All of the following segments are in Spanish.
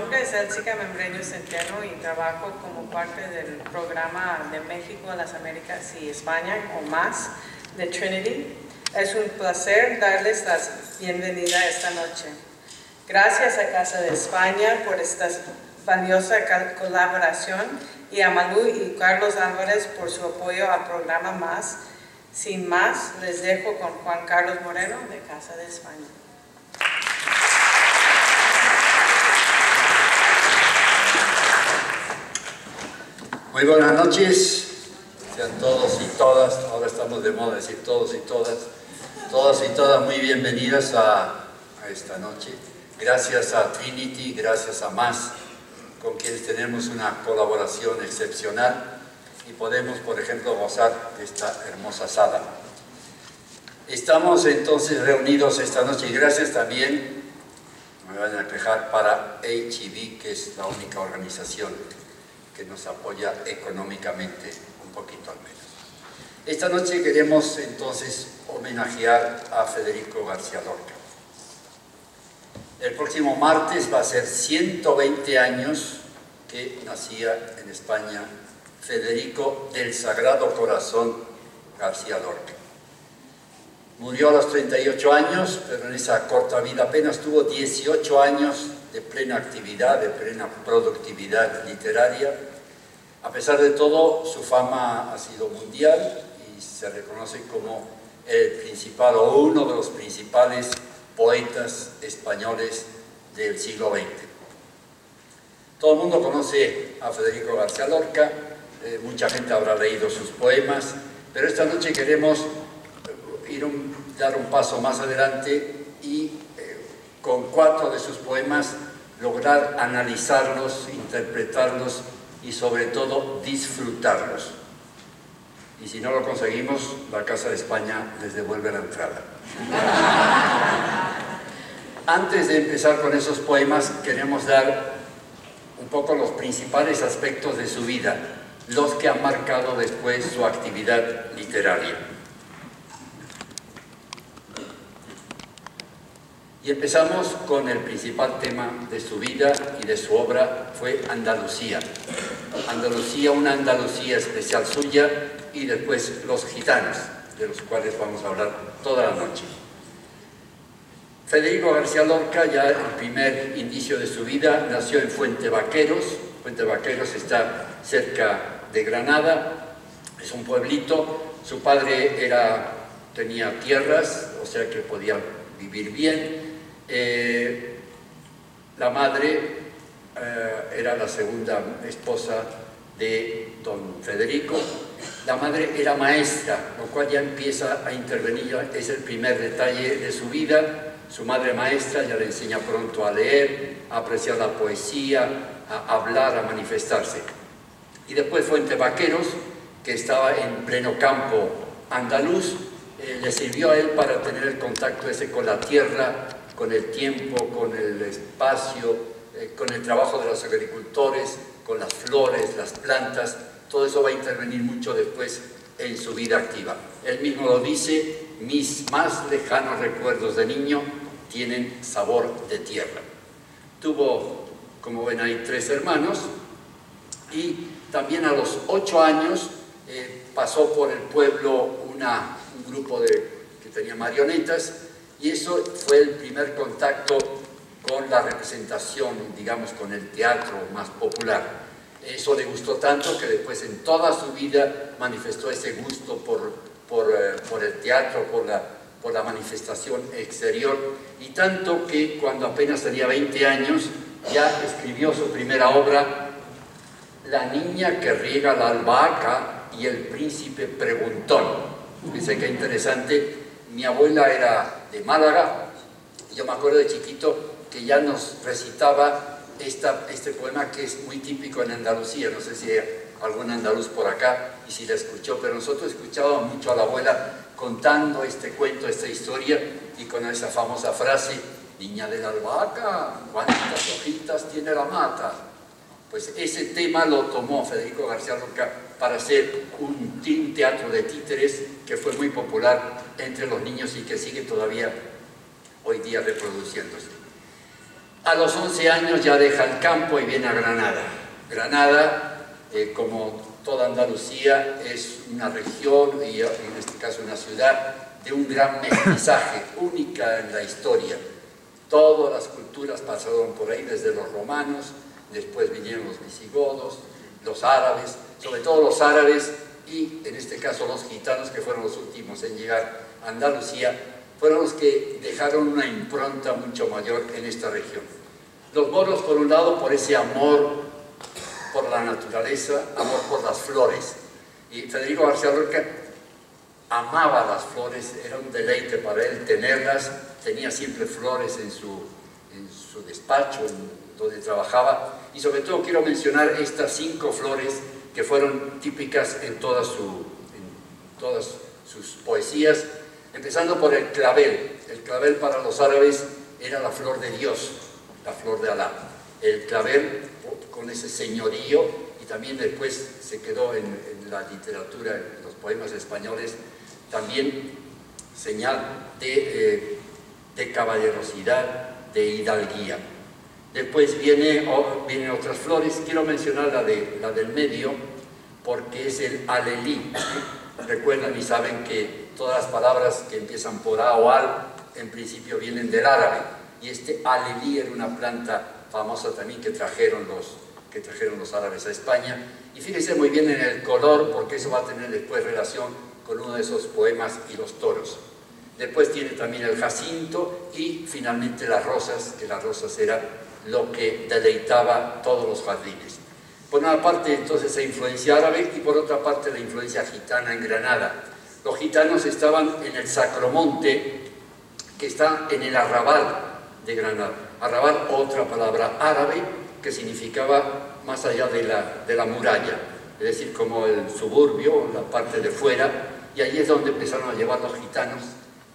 nombre es Elsica Membreño Centeno y trabajo como parte del programa de México, las Américas y España o más de Trinity. Es un placer darles la bienvenida esta noche. Gracias a Casa de España por esta valiosa colaboración y a Malú y Carlos Álvarez por su apoyo al programa Más. Sin más, les dejo con Juan Carlos Moreno de Casa de España. Muy buenas noches, sean todos y todas, ahora estamos de moda decir todos y todas muy bienvenidas a esta noche. Gracias a Trinity, gracias a Más, con quienes tenemos una colaboración excepcional y podemos, por ejemplo, gozar de esta hermosa sala. Estamos entonces reunidos esta noche y gracias también, no me vayan a quejar, para HIV, que es la única organización que nos apoya económicamente, un poquito al menos. Esta noche queremos entonces homenajear a Federico García Lorca. El próximo martes va a ser 120 años que nacía en España Federico del Sagrado Corazón García Lorca. Murió a los 38 años, pero en esa corta vida apenas tuvo 18 años de plena actividad, de plena productividad literaria. A pesar de todo, su fama ha sido mundial y se reconoce como el principal o uno de los principales poetas españoles del siglo XX. Todo el mundo conoce a Federico García Lorca, mucha gente habrá leído sus poemas, pero esta noche queremos dar un paso más adelante y con 4 de sus poemas lograr analizarlos, interpretarlos y sobre todo disfrutarlos. Y si no lo conseguimos, la Casa de España les devuelve la entrada. Antes de empezar con esos poemas, queremos dar un poco los principales aspectos de su vida, los que han marcado después su actividad literaria. Y empezamos con el principal tema de su vida y de su obra, fue Andalucía. Andalucía, una Andalucía especial suya, y después los gitanos, de los cuales vamos a hablar toda la noche. Federico García Lorca, ya el primer indicio de su vida, nació en Fuente Vaqueros. Fuente Vaqueros está cerca de Granada, es un pueblito. Su padre tenía tierras, o sea que podía vivir bien. La madre era la segunda esposa de don Federico. La madre era maestra, lo cual ya empieza a intervenir, es el primer detalle de su vida. Su madre maestra ya le enseña pronto a leer, a apreciar la poesía, a hablar, a manifestarse. Y después Fuente Vaqueros, que estaba en pleno campo andaluz, le sirvió a él para tener el contacto ese con la tierra, con el tiempo, con el espacio, con el trabajo de los agricultores, con las flores, las plantas. Todo eso va a intervenir mucho después en su vida activa. Él mismo lo dice: mis más lejanos recuerdos de niño tienen sabor de tierra. Tuvo, como ven ahí, 3 hermanos y también a los 8 años pasó por el pueblo un grupo que tenía marionetas, y eso fue el primer contacto con la representación, digamos, con el teatro más popular. Eso le gustó tanto que después en toda su vida manifestó ese gusto por el teatro, por la manifestación exterior, y tanto que cuando apenas tenía 20 años ya escribió su primera obra, La niña que riega la albahaca y el príncipe preguntón. Fíjense qué interesante. Mi abuela era de Málaga y yo me acuerdo de chiquito que ya nos recitaba este poema, que es muy típico en Andalucía. No sé si hay algún andaluz por acá y si la escuchó, pero nosotros escuchábamos mucho a la abuela contando este cuento, esta historia, y con esa famosa frase: niña de la albahaca, ¿cuántas hojitas tiene la mata? Pues ese tema lo tomó Federico García Lorca para hacer un teatro de títeres que fue muy popular entre los niños y que sigue todavía hoy día reproduciéndose. A los 11 años ya deja el campo y viene a Granada. Granada, como toda Andalucía, es una región y en este caso una ciudad de un gran mestizaje, única en la historia. Todas las culturas pasaron por ahí, desde los romanos, después vinieron los visigodos, los árabes, sobre todo los árabes y en este caso los gitanos, que fueron los últimos en llegar a Andalucía, fueron los que dejaron una impronta mucho mayor en esta región. Los moros, por un lado, por ese amor por la naturaleza, amor por las flores. Y Federico García Lorca amaba las flores, era un deleite para él tenerlas, tenía siempre flores en su despacho, donde trabajaba, y sobre todo quiero mencionar estas 5 flores que fueron típicas en todas sus poesías, empezando por el clavel. El clavel para los árabes era la flor de Dios, la flor de Alá. El clavel con ese señorío, y también después se quedó en la literatura, en los poemas españoles, también señal de caballerosidad, de hidalguía. Después vienen otras flores. Quiero mencionar la del medio, porque es el alelí. Recuerdan y saben que todas las palabras que empiezan por a o al, en principio vienen del árabe, y este alelí era una planta famosa también que trajeron los árabes a España. Y fíjense muy bien en el color, porque eso va a tener después relación con uno de esos poemas, y los toros. Después tiene también el jacinto y finalmente las rosas, que las rosas era lo que deleitaba todos los jardines. Por una parte entonces la influencia árabe y por otra parte la influencia gitana en Granada. Los gitanos estaban en el Sacromonte, que está en el arrabal de Granada. Arrabal, otra palabra árabe que significaba más allá de la muralla, es decir, como el suburbio, la parte de fuera, y allí es donde empezaron a llevar los gitanos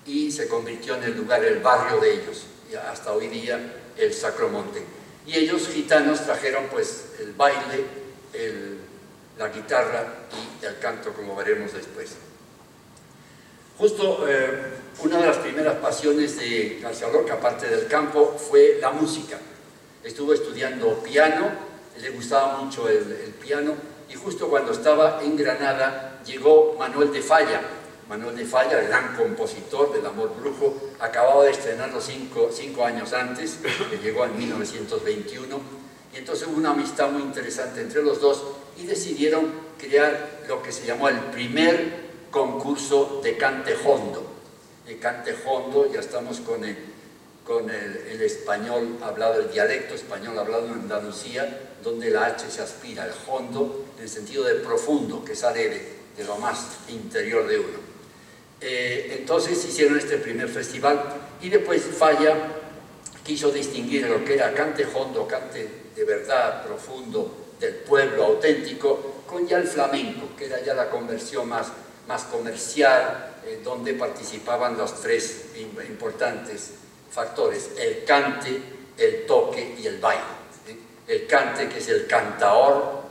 y se convirtió en el lugar, el barrio de ellos, y hasta hoy día el Sacromonte. Y ellos, gitanos, trajeron pues el baile, la guitarra y el canto, como veremos después. Justo una de las primeras pasiones de García Lorca, aparte del campo, fue la música. Estuvo estudiando piano, le gustaba mucho el piano, y justo cuando estaba en Granada llegó Manuel de Falla. Manuel de Falla, el gran compositor del Amor Brujo, acababa de estrenarlo 5 años antes, que llegó en 1921, y entonces hubo una amistad muy interesante entre los dos y decidieron crear lo que se llamó el primer concurso de cante hondo. El cante hondo, ya estamos con el español hablado, el dialecto español hablado en Andalucía, donde la H se aspira, el hondo, en el sentido de profundo, que sale de lo más interior de uno. Entonces hicieron este primer festival y después Falla quiso distinguir lo que era cante hondo, cante de verdad, profundo, del pueblo auténtico, con ya el flamenco, que era ya la conversión más comercial, donde participaban los 3 importantes factores: el cante, el toque y el baile. El cante, que es el cantaor,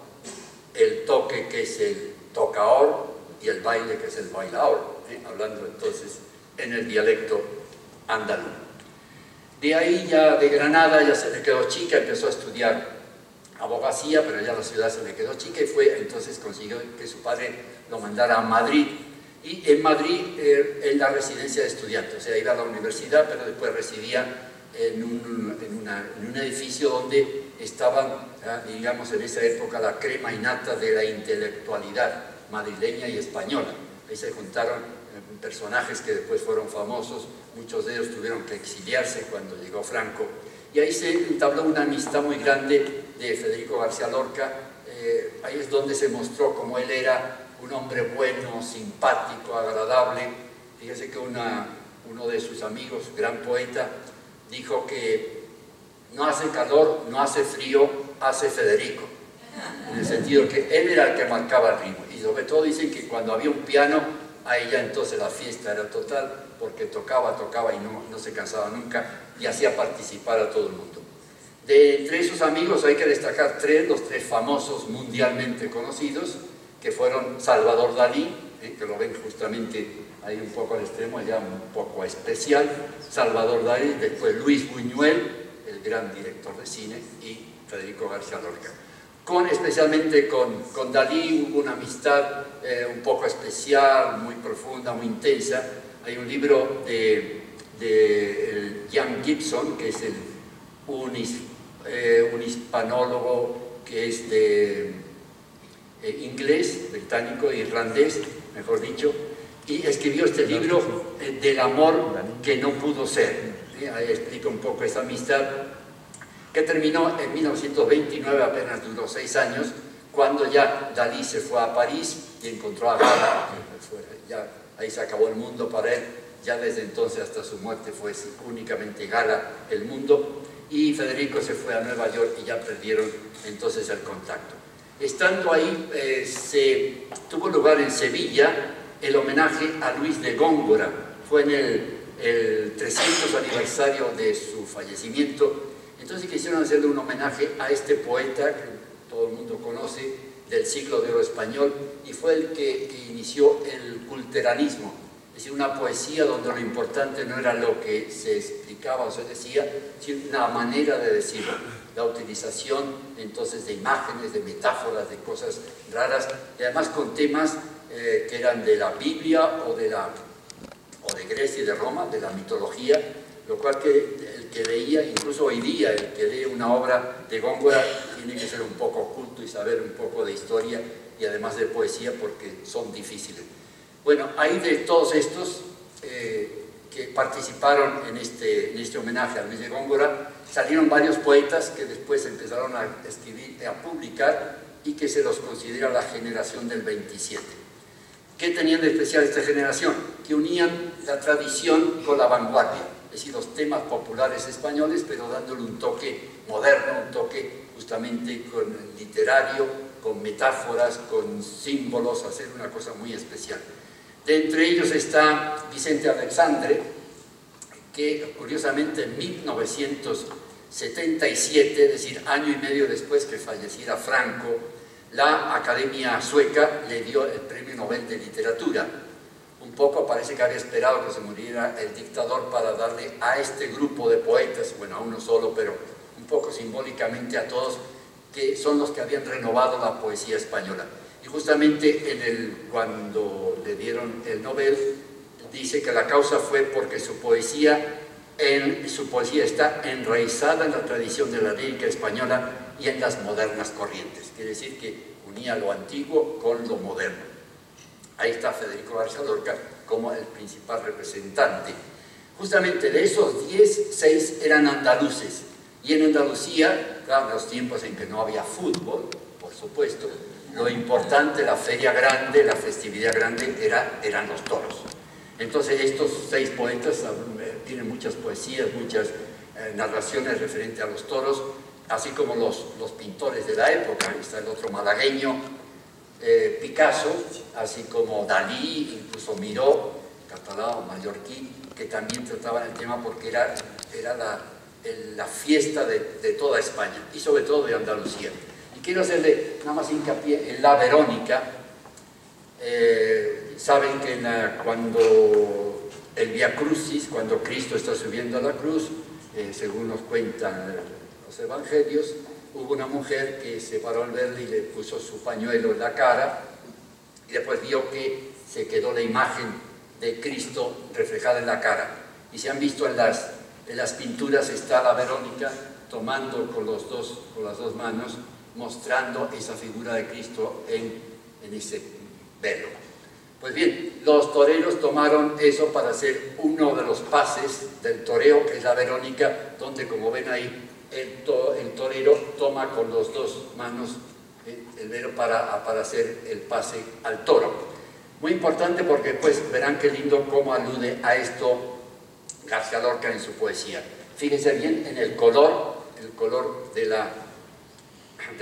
el toque, que es el tocaor, y el baile, que es el bailaor, hablando entonces en el dialecto andaluz. De ahí ya de Granada ya se le quedó chica, empezó a estudiar abogacía, pero ya la ciudad se le quedó chica y entonces consiguió que su padre lo mandara a Madrid. Y en Madrid, en la residencia de estudiantes, o sea, iba a la universidad, pero después residía en un edificio donde estaban, digamos, en esa época la crema innata de la intelectualidad madrileña y española. Ahí se juntaron personajes que después fueron famosos, muchos de ellos tuvieron que exiliarse cuando llegó Franco, y ahí se entabló una amistad muy grande de Federico García Lorca. Ahí es donde se mostró como él era un hombre bueno, simpático, agradable. Fíjese que uno de sus amigos, gran poeta, dijo que no hace calor, no hace frío, hace Federico, en el sentido que él era el que marcaba el ritmo, y sobre todo dicen que cuando había un piano, ahí ya entonces la fiesta era total, porque tocaba y no se cansaba nunca, y hacía participar a todo el mundo. Entre esos amigos hay que destacar los 3 famosos mundialmente conocidos, que fueron Salvador Dalí, que lo ven justamente ahí un poco al extremo, allá un poco especial, Salvador Dalí, después Luis Buñuel, el gran director de cine, y Federico García Lorca. Especialmente con Dalí hubo una amistad un poco especial, muy profunda, muy intensa. Hay un libro de Jan Gibson, que es un hispanólogo que es de inglés, británico, irlandés, mejor dicho, y escribió este libro del amor que no pudo ser. Ahí explica un poco esa amistad, que terminó en 1929, apenas duró 6 años, cuando ya Dalí se fue a París y encontró a Gala, ya ahí se acabó el mundo para él. Ya desde entonces hasta su muerte fue únicamente Gala el mundo, y Federico se fue a Nueva York y ya perdieron entonces el contacto. Estando ahí, tuvo lugar en Sevilla el homenaje a Luis de Góngora. Fue en el 300 aniversario de su fallecimiento. Entonces quisieron hacerle un homenaje a este poeta que todo el mundo conoce, del siglo de oro español, y fue el que inició el culteranismo. Es decir, una poesía donde lo importante no era lo que se explicaba o se decía, sino una manera de decirlo. La utilización entonces de imágenes, de metáforas, de cosas raras, y además con temas que eran de la Biblia o de Grecia y de Roma, de la mitología, lo cual el que leía, incluso hoy día, el que lee una obra de Góngora tiene que ser un poco culto y saber un poco de historia y además de poesía, porque son difíciles. Bueno, hay de todos estos que participaron en este homenaje a Luis de Góngora, salieron varios poetas que después empezaron a escribir, a publicar, y que se los considera la generación del 27. ¿Qué tenían de especial esta generación? Que unían la tradición con la vanguardia, es decir, los temas populares españoles, pero dándole un toque moderno, un toque justamente con literario, con metáforas, con símbolos, hacer una cosa muy especial. De entre ellos está Vicente Alexandre, que curiosamente en 1977, es decir, año y medio después que falleciera Franco, la Academia Sueca le dio el Premio Nobel de Literatura. Un poco parece que había esperado que se muriera el dictador para darle a este grupo de poetas, bueno, a uno solo, pero un poco simbólicamente a todos, que son los que habían renovado la poesía española. Y justamente cuando le dieron el Nobel, dice que la causa fue porque su poesía está enraizada en la tradición de la lírica española y en las modernas corrientes. Quiere decir que unía lo antiguo con lo moderno. Ahí está Federico García Lorca como el principal representante. Justamente de esos 10, 6 eran andaluces. Y en Andalucía, claro, en los tiempos en que no había fútbol, por supuesto, lo importante, la feria grande, la festividad grande eran los toros. Entonces estos 6 poetas tienen muchas poesías, muchas narraciones referentes a los toros, así como los pintores de la época. Está el otro malagueño, Picasso, así como Dalí, incluso Miró, catalán, mallorquín, que también trataban el tema porque era la fiesta de toda España y sobre todo de Andalucía. Y quiero hacerle nada más hincapié en la Verónica. Saben que cuando el Vía Crucis, cuando Cristo está subiendo a la cruz, según nos cuentan los evangelios, hubo una mujer que se paró al verle y le puso su pañuelo en la cara, y después vio que se quedó la imagen de Cristo reflejada en la cara. Y se han visto en las pinturas, está la Verónica tomando con las dos manos, mostrando esa figura de Cristo en ese velo. Pues bien, los toreros tomaron eso para hacer uno de los pases del toreo, que es la Verónica, donde, como ven ahí, el torero toma con las dos manos el velo para hacer el pase al toro. Muy importante porque pues verán qué lindo cómo alude a esto García Lorca en su poesía. Fíjense bien en el color de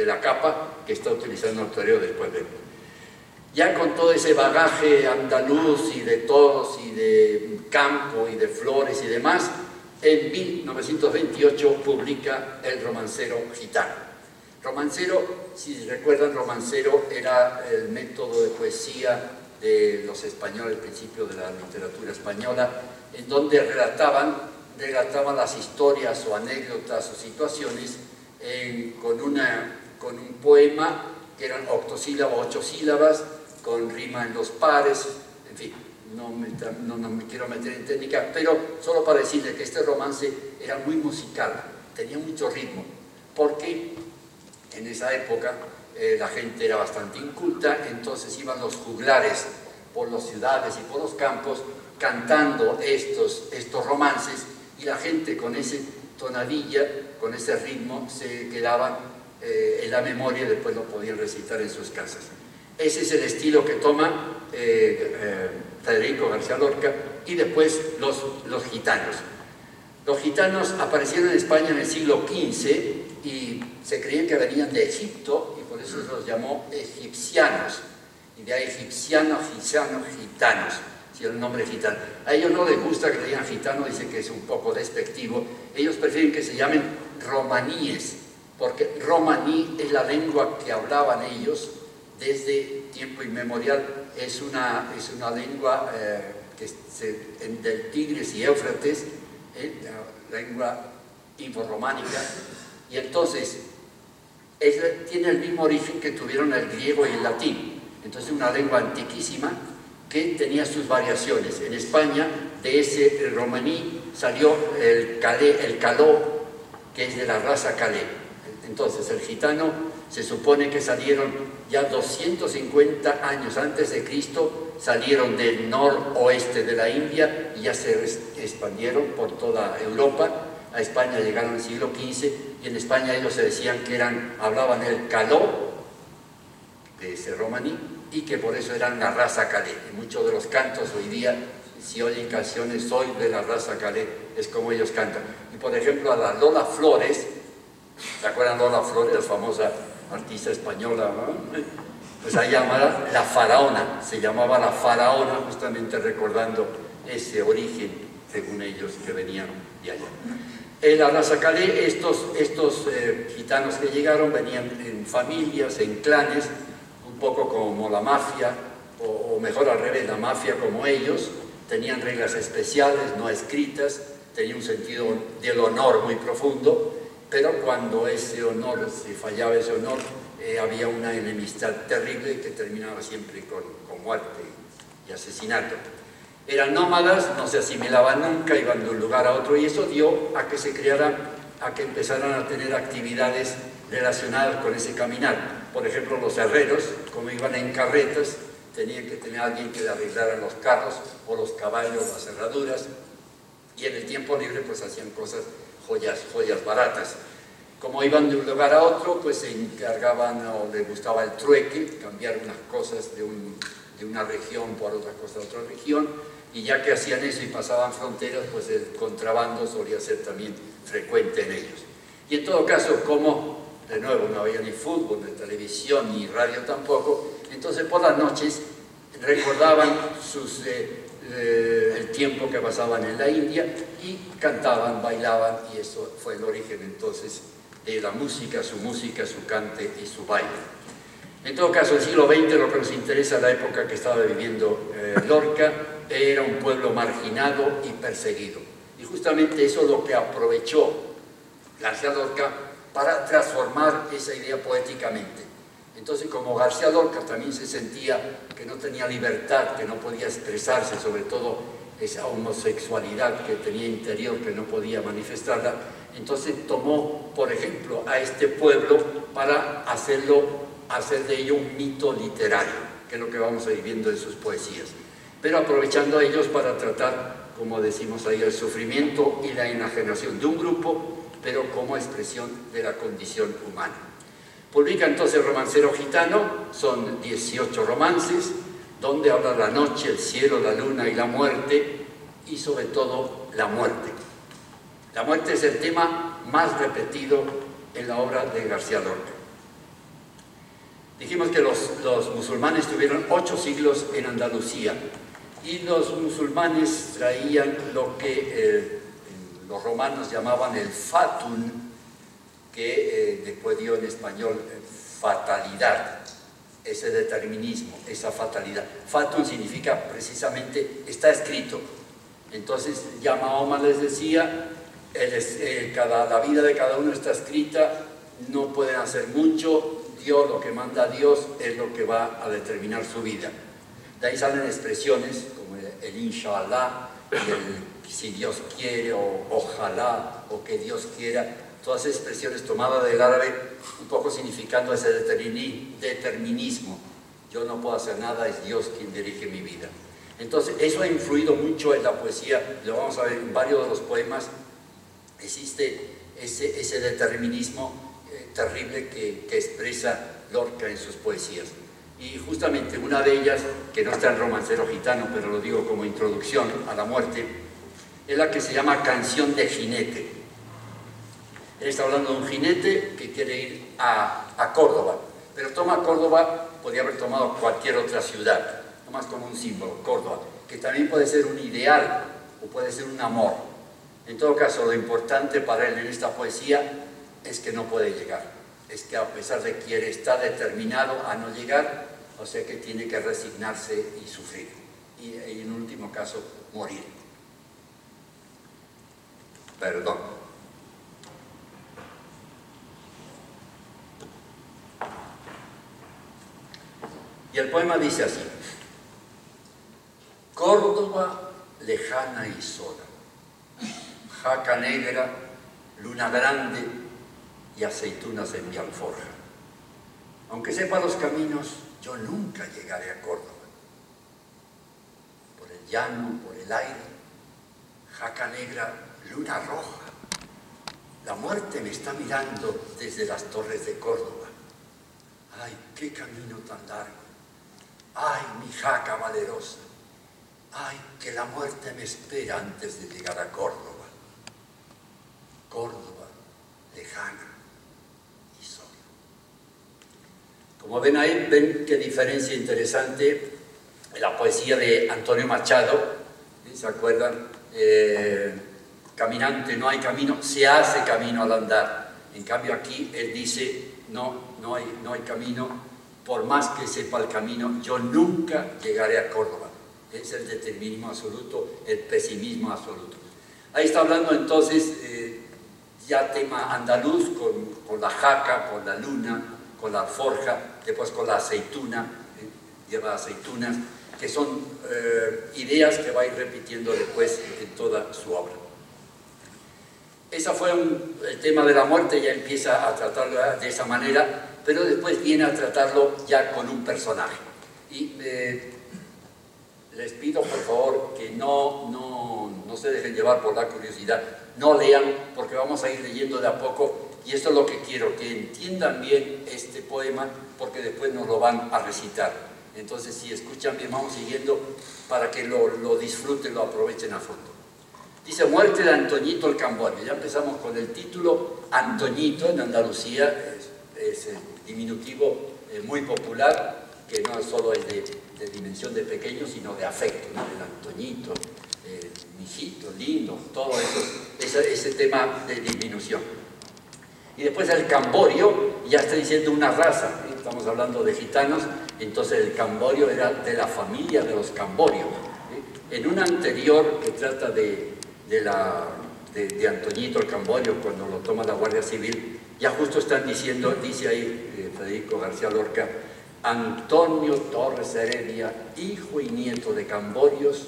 la capa que está utilizando el torero después de... Ya con todo ese bagaje andaluz y de toros y de campo y de flores y demás, en 1928 publica El romancero gitano. Romancero, si recuerdan, romancero era el método de poesía de los españoles al principio de la literatura española, en donde relataban relataban las historias o anécdotas o situaciones con un poema que eran octosílabas, 8 sílabas, con rima en los pares, en fin, no me quiero meter en técnica, pero solo para decirle que este romance era muy musical, tenía mucho ritmo, porque en esa época la gente era bastante inculta, entonces iban los juglares por las ciudades y por los campos cantando estos romances, y la gente con ese tonadilla, con ese ritmo, se quedaban en la memoria y después lo podían recitar en sus casas. Ese es el estilo que toma Federico García Lorca, y después los gitanos. Los gitanos aparecieron en España en el siglo XV y se creían que venían de Egipto, y por eso se los llamó egipcianos, y de ahí egipcianos, gitanos, si el nombre gitano. A ellos no les gusta que le digan gitano, dicen que es un poco despectivo. Ellos prefieren que se llamen romaníes, porque romaní es la lengua que hablaban ellos desde tiempo inmemorial. Es una lengua del Tigris y Éufrates, la lengua inforrománica, y entonces tiene el mismo origen que tuvieron el griego y el latín. Entonces una lengua antiquísima que tenía sus variaciones. En España, de ese romaní salió el caló, que es de la raza calé. Entonces el gitano se supone que salieron ya 250 años antes de Cristo, salieron del noroeste de la India y ya se expandieron por toda Europa. A España llegaron en el siglo XV, y en España ellos se decían que hablaban el caló, de ese romaní, y que por eso eran la raza calé. Y muchos de los cantos hoy día, si oyen canciones, soy de la raza calé, es como ellos cantan. Y por ejemplo a la Lola Flores, ¿se acuerdan Lola Flores, la famosa artista española, ¿no? Pues ahí llamada la faraona, se llamaba la faraona, justamente recordando ese origen, según ellos, que venían de allá. La raza calé, estos gitanos que llegaron, venían en familias, en clanes, un poco como la mafia, o mejor al revés, la mafia como ellos. Tenían reglas especiales, no escritas, tenían un sentido del honor muy profundo, pero cuando ese honor, si fallaba ese honor, había una enemistad terrible que terminaba siempre con muerte y asesinato. Eran nómadas, no se asimilaban nunca, iban de un lugar a otro, y eso dio a que empezaran a tener actividades relacionadas con ese caminar. Por ejemplo, los herreros, como iban en carretas, tenían que tener a alguien que le arreglara los carros o los caballos, las herraduras, y en el tiempo libre pues hacían cosas, joyas baratas. Como iban de un lugar a otro, pues se encargaban, o les gustaba el trueque, cambiar unas cosas de una región por otras cosas de otra región, y ya que hacían eso y pasaban fronteras, pues el contrabando solía ser también frecuente en ellos. Y en todo caso, como de nuevo no había ni fútbol, ni televisión, ni radio tampoco, entonces por las noches recordaban el tiempo que pasaban en la India y cantaban, bailaban, y eso fue el origen entonces de la música, su cante y su baile. En todo caso, el siglo XX, lo que nos interesa, la época que estaba viviendo Lorca, era un pueblo marginado y perseguido. Y justamente eso es lo que aprovechó García Lorca para transformar esa idea poéticamente. Entonces, como García Lorca también se sentía que no tenía libertad, que no podía expresarse, sobre todo esa homosexualidad que tenía interior, que no podía manifestarla, entonces tomó, por ejemplo, a este pueblo para hacer de ello un mito literario, que es lo que vamos a ir viendo en sus poesías, pero aprovechando a ellos para tratar, como decimos ahí, el sufrimiento y la enajenación de un grupo, pero como expresión de la condición humana. Publica entonces El romancero gitano, son 18 romances, donde habla la noche, el cielo, la luna y la muerte, y sobre todo la muerte. La muerte es el tema más repetido en la obra de García Lorca. Dijimos que los musulmanes tuvieron 8 siglos en Andalucía, y los musulmanes traían lo que los romanos llamaban el fatun, que después dio en español fatalidad, ese determinismo, esa fatalidad. Fatun significa precisamente, está escrito, Entonces ya Mahoma les decía, la vida de cada uno está escrita, no pueden hacer mucho, Dios, lo que manda Dios es lo que va a determinar su vida. De ahí salen expresiones como el inshallah, el si Dios quiere, o ojalá, o que Dios quiera, todas esas expresiones tomadas del árabe, un poco significando ese determinismo. Yo no puedo hacer nada, es Dios quien dirige mi vida. Entonces, eso ha influido mucho en la poesía, lo vamos a ver en varios de los poemas, existe ese determinismo terrible que expresa Lorca en sus poesías. Y justamente una de ellas, que no está en Romancero Gitano, pero lo digo como introducción a la muerte, es la que se llama Canción de Jinete. Él está hablando de un jinete que quiere ir a Córdoba, pero toma Córdoba, podría haber tomado cualquier otra ciudad, nomás como un símbolo, Córdoba, que también puede ser un ideal o puede ser un amor. En todo caso, lo importante para él en esta poesía es que no puede llegar, es que a pesar de que está determinado a no llegar, o sea que tiene que resignarse y sufrir, y en último caso morir. Perdón. Y el poema dice así: Córdoba lejana y sola, jaca negra, luna grande y aceitunas en mi alforja. Aunque sepa los caminos, yo nunca llegaré a Córdoba. Por el llano, por el aire, jaca negra, luna roja. La muerte me está mirando desde las torres de Córdoba. ¡Ay, qué camino tan largo! ¡Ay, mi jaca valerosa! ¡Ay, que la muerte me espera antes de llegar a Córdoba! Córdoba, lejana y sola. Como ven ahí, ven qué diferencia interesante en la poesía de Antonio Machado. ¿Se acuerdan? Caminante, no hay camino, se hace camino al andar. En cambio aquí él dice, no hay camino, por más que sepa el camino, yo nunca llegaré a Córdoba. Es el determinismo absoluto, el pesimismo absoluto. Ahí está hablando entonces ya tema andaluz, con la jaca, con la luna, con la alforja, después con la aceituna, lleva aceitunas, que son ideas que va a ir repitiendo después en toda su obra. Ese fue el tema de la muerte, ya empieza a tratarlo de esa manera, pero después viene a tratarlo ya con un personaje. Y les pido por favor que no se dejen llevar por la curiosidad, no lean, porque vamos a ir leyendo de a poco, y esto es lo que quiero, que entiendan bien este poema, porque después nos lo van a recitar. Entonces, si escuchan bien, vamos siguiendo para que lo disfruten, lo aprovechen a fondo. Dice: Muerte de Antoñito el Camborio. Ya empezamos con el título. Antoñito en Andalucía es el diminutivo muy popular, que no solo es de dimensión de pequeño, sino de afecto, ¿no? El Antoñito, mijito, lindo, todo eso, ese tema de disminución. Y después el Camborio, ya está diciendo una raza, ¿sí? Estamos hablando de gitanos, entonces el Camborio era de la familia de los Camborios, ¿sí? En un anterior que trata de Antoñito el Camborio, cuando lo toma la Guardia Civil, ya justo están diciendo, dice ahí Federico García Lorca: Antonio Torres Heredia, hijo y nieto de Camborios,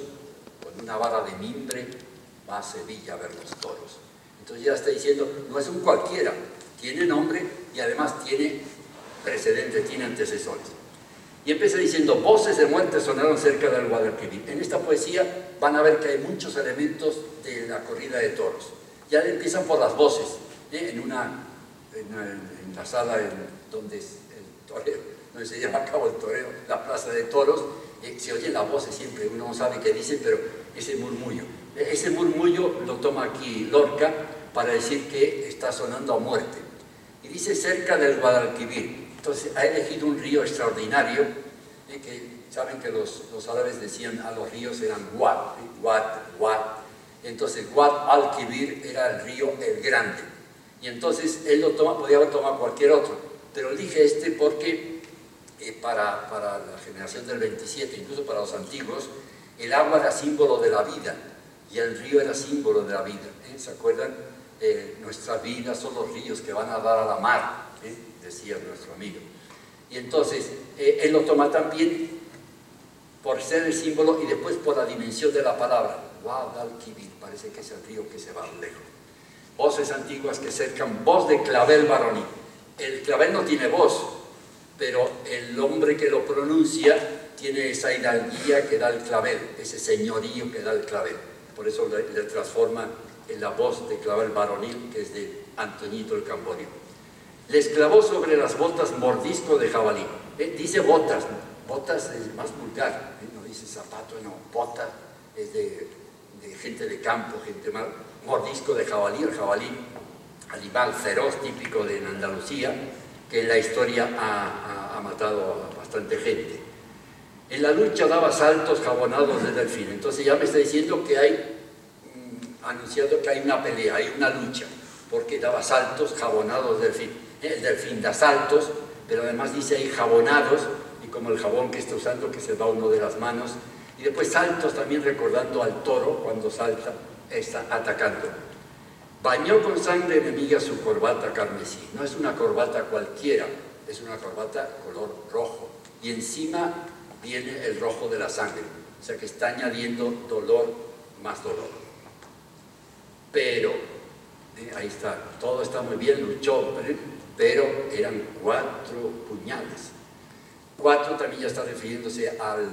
con una vara de mimbre, va a Sevilla a ver los toros. Entonces ya está diciendo, no es un cualquiera, tiene nombre y además tiene precedentes, tiene antecesores. Y empieza diciendo: voces de muerte sonaron cerca del Guadalquivir. En esta poesía van a ver que hay muchos elementos de la corrida de toros. Ya empiezan por las voces, en la sala donde el torero, donde se lleva a cabo el toreo, la plaza de toros, se oyen las voces siempre, uno no sabe qué dicen, pero ese murmullo lo toma aquí Lorca para decir que está sonando a muerte. Y dice: cerca del Guadalquivir. Entonces ha elegido un río extraordinario, que saben que los árabes decían a los ríos eran Guad, entonces Guad al-Kibir era el río el Grande, y entonces él lo toma, podía haber tomado cualquier otro, pero elige este porque para la generación del 27, incluso para los antiguos, el agua era símbolo de la vida, y el río era símbolo de la vida. ¿Se acuerdan? Nuestras vidas son los ríos que van a dar a la mar, decía nuestro amigo. Y entonces, él lo toma también por ser el símbolo y después por la dimensión de la palabra. Guadalquivir, parece que es el río que se va lejos. Voces antiguas que cercan, voz de clavel varonil. El clavel no tiene voz, pero el hombre que lo pronuncia tiene esa hidalguía que da el clavel, ese señorío que da el clavel. Por eso le transforma en la voz de clavel varonil, que es de Antoñito el Camborio. Les clavó sobre las botas mordisco de jabalí. Dice botas, botas es más vulgar, no dice zapato, no, bota es de gente de campo, gente más. Mordisco de jabalí, el jabalí, animal feroz típico de Andalucía, que en la historia ha matado a bastante gente. En la lucha daba saltos jabonados de delfín. Entonces ya me está diciendo que hay, anunciado que hay una pelea, hay una lucha, porque daba saltos jabonados de delfín. El delfín da saltos, pero además dice ahí jabonados, y como el jabón que está usando que se va uno de las manos, y después saltos también recordando al toro cuando salta, está atacando. Bañó con sangre enemiga su corbata carmesí. No es una corbata cualquiera, es una corbata color rojo, y encima viene el rojo de la sangre, o sea que está añadiendo dolor, más dolor. Pero, ahí está, todo está muy bien, luchó, pero eran 4 puñales. 4 también ya está refiriéndose al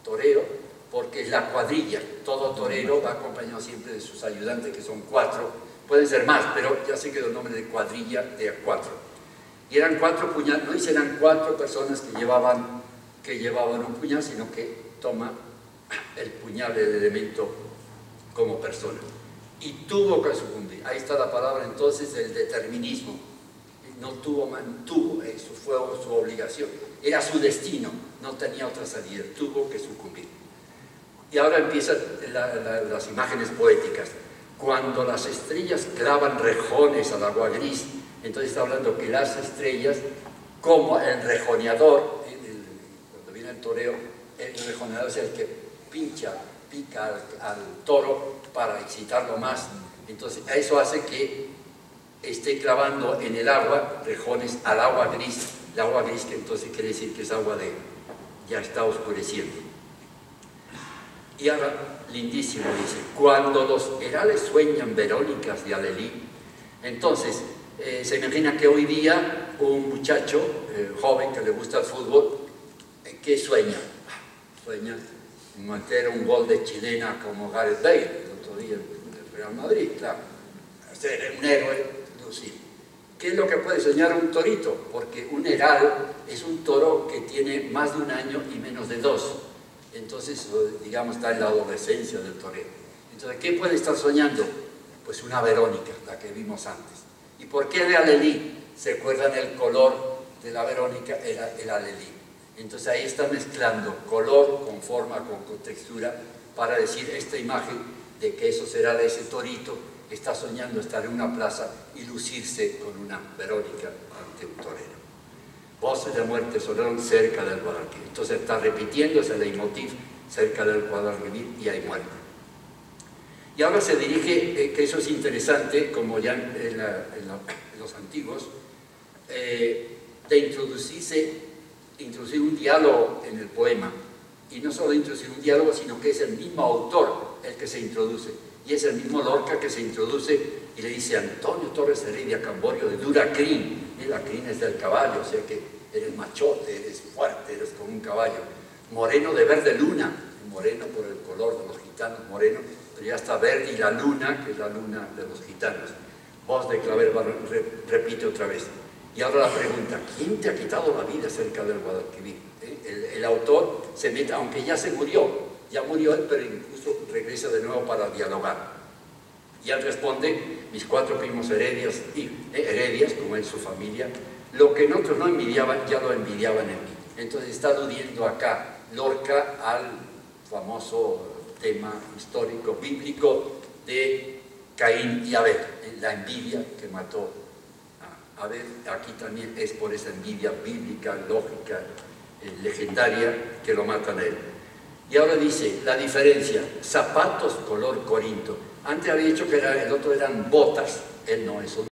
torero, porque es la cuadrilla. Todo torero va acompañado siempre de sus ayudantes, que son 4, pueden ser más, pero ya se quedó el nombre de cuadrilla de 4. Y eran 4 puñales, no dice eran 4 personas que llevaban un puñal, sino que toma el puñal, el elemento, como persona. Y tuvo que sucumbir. Ahí está la palabra entonces del determinismo. No tuvo, mantuvo, eso fue su obligación. Era su destino, no tenía otra salida, tuvo que sucumbir. Y ahora empiezan las imágenes poéticas. Cuando las estrellas clavan rejones al agua gris, entonces está hablando que las estrellas, como el rejoneador, cuando viene el toreo, el rejoneador es el que pica al toro para excitarlo más. Entonces eso hace que esté clavando en el agua rejones al agua gris. El agua gris que entonces quiere decir que es agua de ya está oscureciendo. Y ahora, lindísimo, dice, cuando los herales sueñan verónicas de alelí. Entonces, se imagina que hoy día un muchacho joven que le gusta el fútbol, ¿qué sueña? Sueña meter un gol de chilena como Gareth Bale, el otro día en el Real Madrid, claro. Ser un héroe, lucir. ¿Qué es lo que puede soñar un torito? Porque un heral es un toro que tiene más de un año y menos de 2. Entonces, digamos, está en la adolescencia del torero. Entonces, ¿qué puede estar soñando? Pues una Verónica, la que vimos antes. ¿Y por qué de alelí? ¿Se acuerdan el color de la Verónica? Era el alelí. Entonces ahí está mezclando color con forma, con textura, para decir esta imagen de que eso será de ese torito que está soñando estar en una plaza y lucirse con una Verónica ante un torero. Voces de muerte sonaron cerca del Guadalquivir. Entonces está repitiendo ese leitmotiv, cerca del Guadalquivir y hay muerte. Y ahora se dirige, que eso es interesante, como ya en los antiguos, de introducir un diálogo en el poema. Y no solo introducir un diálogo, sino que es el mismo autor el que se introduce. Y es el mismo Lorca que se introduce y le dice: Antonio Torres Heredia Camborio de dura crin. La crin es del caballo, o sea que eres machote, eres fuerte, eres como un caballo. Moreno de verde luna, moreno por el color de los gitanos, moreno, pero ya está verde, y la luna, que es la luna de los gitanos. Voz de clavel, repite otra vez. Y ahora la pregunta: ¿quién te ha quitado la vida cerca del Guadalquivir? El autor se mete, aunque ya se murió, ya murió él, pero incluso regresa de nuevo para dialogar. Y él responde: mis 4 primos heredias, como en su familia, lo que en otros no envidiaban, ya lo envidiaban en mí. Entonces está aludiendo acá Lorca al famoso tema histórico, bíblico de Caín y Abel, la envidia que mató a Abel. Aquí también es por esa envidia bíblica, lógica, legendaria, que lo matan a él. Y ahora dice, la diferencia, zapatos color Corinto. Antes había dicho que el otro eran botas, él no, eso